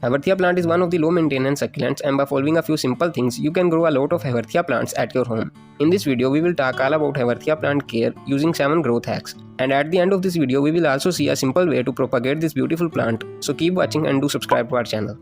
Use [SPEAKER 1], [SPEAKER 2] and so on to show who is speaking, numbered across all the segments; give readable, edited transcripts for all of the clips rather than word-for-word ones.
[SPEAKER 1] Haworthia plant is one of the low maintenance succulents, and by following a few simple things, you can grow a lot of Haworthia plants at your home. In this video, we will talk all about Haworthia plant care using 7 growth hacks. And at the end of this video, we will also see a simple way to propagate this beautiful plant. So keep watching and do subscribe to our channel.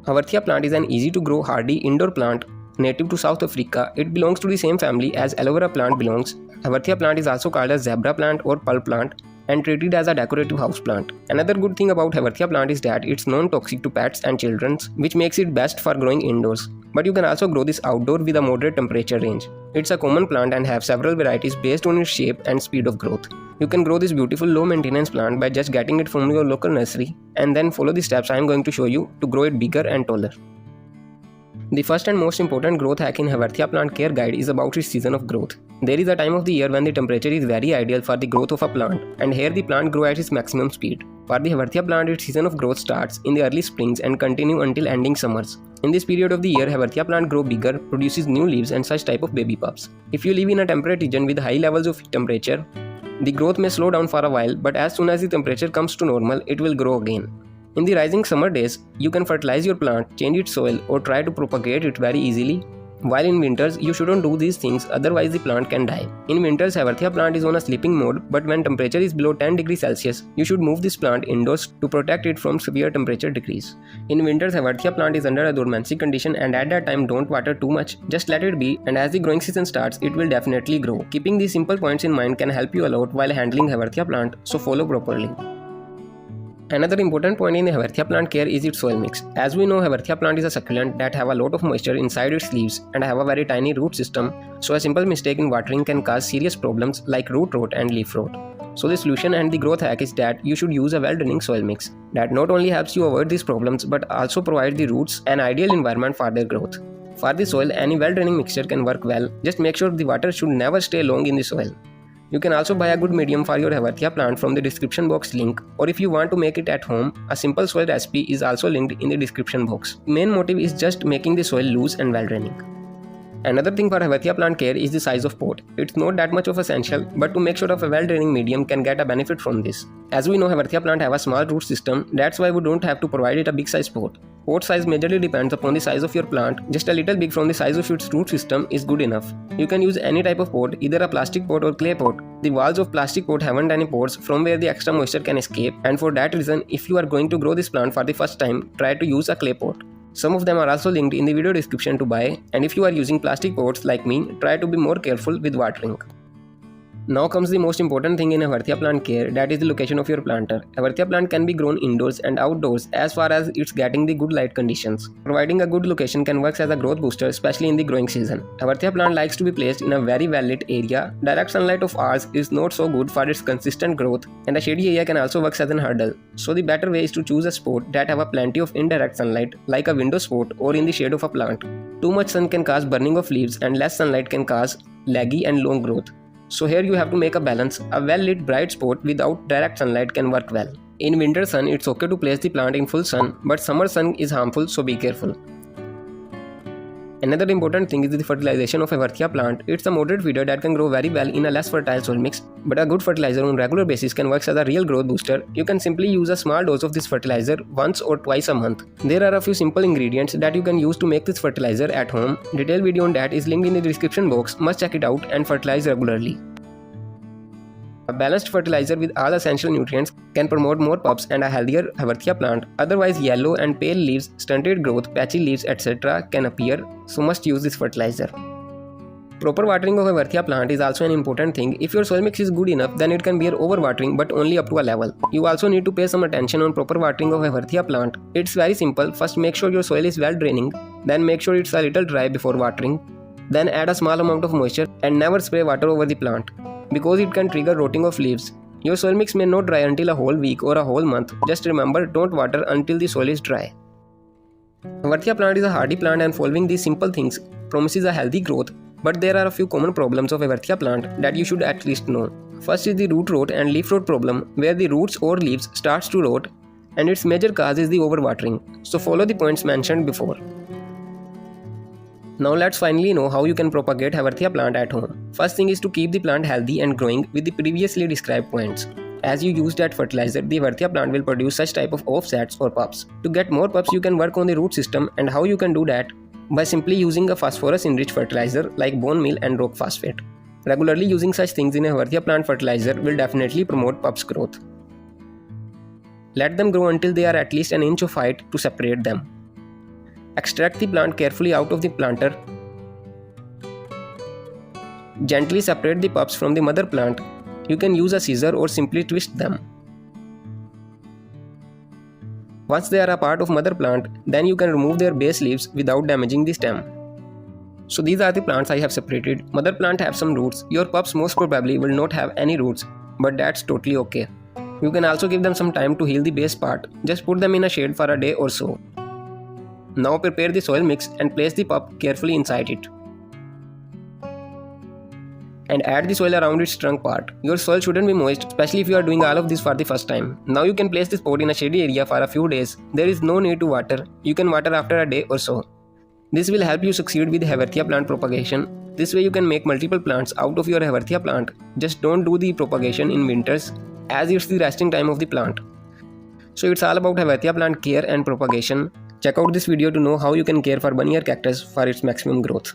[SPEAKER 1] Haworthia plant is an easy to grow hardy indoor plant native to South Africa. It belongs to the same family as aloe vera plant belongs. Haworthia plant is also called as zebra plant or pearl plant and treated as a decorative house plant. Another good thing about Haworthia plant is that it's non-toxic to pets and children, which makes it best for growing indoors. But you can also grow this outdoor with a moderate temperature range. It's a common plant and have several varieties based on its shape and speed of growth. You can grow this beautiful low maintenance plant by just getting it from your local nursery and then follow the steps I am going to show you to grow it bigger and taller. The first and most important growth hack in Haworthia plant care guide is about its season of growth. There is a time of the year when the temperature is very ideal for the growth of a plant, and here the plant grows at its maximum speed. For the Haworthia plant, its season of growth starts in the early springs and continue until ending summers. In this period of the year, Haworthia plant grows bigger, produces new leaves and such type of baby pups. If you live in a temperate region with high levels of temperature, the growth may slow down for a while, but as soon as the temperature comes to normal, it will grow again. In the rising summer days, you can fertilize your plant, change its soil or try to propagate it very easily. While in winters, you shouldn't do these things, otherwise the plant can die. In winters, Haworthia plant is on a sleeping mode, but when temperature is below 10 degrees Celsius, you should move this plant indoors to protect it from severe temperature decrease. In winters, Haworthia plant is under a dormancy condition, and at that time don't water too much, just let it be, and as the growing season starts, it will definitely grow. Keeping these simple points in mind can help you a lot while handling Haworthia plant, so follow properly. Another important point in the Haworthia plant care is its soil mix. As we know, Haworthia plant is a succulent that have a lot of moisture inside its leaves and have a very tiny root system, so a simple mistake in watering can cause serious problems like root rot and leaf rot. So the solution and the growth hack is that you should use a well-draining soil mix that not only helps you avoid these problems but also provides the roots an ideal environment for their growth. For the soil, any well-draining mixture can work well, just make sure the water should never stay long in the soil. You can also buy a good medium for your Haworthia plant from the description box link, or if you want to make it at home, a simple soil recipe is also linked in the description box. The main motive is just making the soil loose and well draining. Another thing for Haworthia plant care is the size of pot. It's not that much of essential, but to make sure of a well draining medium can get a benefit from this. As we know, Haworthia plant have a small root system, that's why we don't have to provide it a big size pot. Pot size majorly depends upon the size of your plant. Just a little big from the size of its root system is good enough. You can use any type of pot, either a plastic pot or clay pot. The walls of plastic pot haven't any pores from where the extra moisture can escape, and for that reason, if you are going to grow this plant for the first time, try to use a clay pot. Some of them are also linked in the video description to buy, and if you are using plastic pots like me, try to be more careful with watering. Now comes the most important thing in Haworthia plant care, that is the location of your planter. Haworthia plant can be grown indoors and outdoors as far as it's getting the good light conditions. Providing a good location can work as a growth booster, especially in the growing season. Haworthia plant likes to be placed in a very well lit area. Direct sunlight of ours is not so good for its consistent growth, and a shady area can also work as an hurdle. So the better way is to choose a spot that have a plenty of indirect sunlight, like a window spot or in the shade of a plant. Too much sun can cause burning of leaves, and less sunlight can cause laggy and long growth. So here you have to make a balance. A well-lit bright spot without direct sunlight can work well. In winter sun, it's okay to place the plant in full sun, but summer sun is harmful, so be careful. Another important thing is the fertilization of Haworthia plant. It's a moderate feeder that can grow very well in a less fertile soil mix, but a good fertilizer on regular basis can work as a real growth booster. You can simply use a small dose of this fertilizer once or twice a month. There are a few simple ingredients that you can use to make this fertilizer at home. Detailed video on that is linked in the description box. Must check it out and fertilize regularly. A balanced fertilizer with all essential nutrients can promote more pups and a healthier Haworthia plant. Otherwise, yellow and pale leaves, stunted growth, patchy leaves, etc. can appear, so must use this fertilizer. Proper watering of Haworthia plant is also an important thing. If your soil mix is good enough, then it can bear overwatering, but only up to a level. You also need to pay some attention on proper watering of Haworthia plant. It's very simple. First, make sure your soil is well draining, then make sure it's a little dry before watering. Then add a small amount of moisture and never spray water over the plant, because it can trigger rotting of leaves. Your soil mix may not dry until a whole week or a whole month. Just remember, don't water until the soil is dry. Haworthia plant is a hardy plant, and following these simple things promises a healthy growth, but there are a few common problems of Haworthia plant that you should at least know. First is the root rot and leaf rot problem, where the roots or leaves starts to rot, and its major cause is the overwatering. So follow the points mentioned before. Now let's finally know how you can propagate Haworthia plant at home. First thing is to keep the plant healthy and growing with the previously described points. As you use that fertilizer, the Haworthia plant will produce such type of offsets or pups. To get more pups, you can work on the root system, and how you can do that? By simply using a phosphorus-enriched fertilizer like bone meal and rock phosphate. Regularly using such things in a Haworthia plant fertilizer will definitely promote pups growth. Let them grow until they are at least an inch of height to separate them. Extract the plant carefully out of the planter. Gently separate the pups from the mother plant. You can use a scissor or simply twist them. Once they are a part of mother plant, then you can remove their base leaves without damaging the stem. So these are the plants I have separated. Mother plant have some roots. Your pups most probably will not have any roots, but that's totally okay. You can also give them some time to heal the base part. Just put them in a shade for a day or so. Now prepare the soil mix and place the pup carefully inside it. And add the soil around its trunk part. Your soil shouldn't be moist, especially if you are doing all of this for the first time. Now you can place this pot in a shady area for a few days. There is no need to water. You can water after a day or so. This will help you succeed with Haworthia plant propagation. This way you can make multiple plants out of your Haworthia plant. Just don't do the propagation in winters, as it's the resting time of the plant. So it's all about Haworthia plant care and propagation. Check out this video to know how you can care for 1-year cactus for its maximum growth.